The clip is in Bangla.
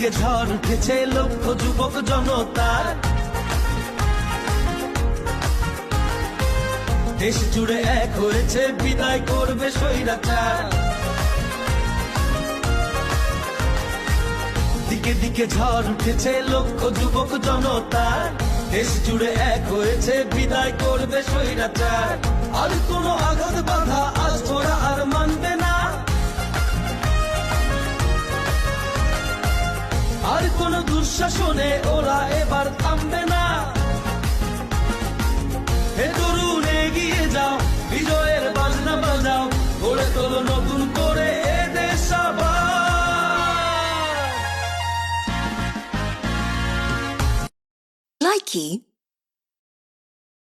দিকে ঝড় উঠেছে লক্ষ যুবক জনতার, দেশ জুড়ে এক হয়েছে বিদায় করবে স্বৈরাচার। দিকে দিকে ঝড় উঠেছে লক্ষ যুবক জনতার, দেশ জুড়ে এক হয়েছে বিদায় করবে স্বৈরাচার। আর কোনো আঘাত বাধা আজ ওরা আর মানবে না, আর কোনো দুঃশাসনে ওরা এবার থামবে না। হে তরুণ এগিয়ে যাও, বিজয়ের বাজনা বাজাও, গড়ে তোলো নতুন করে এ দেশ আবার। Likey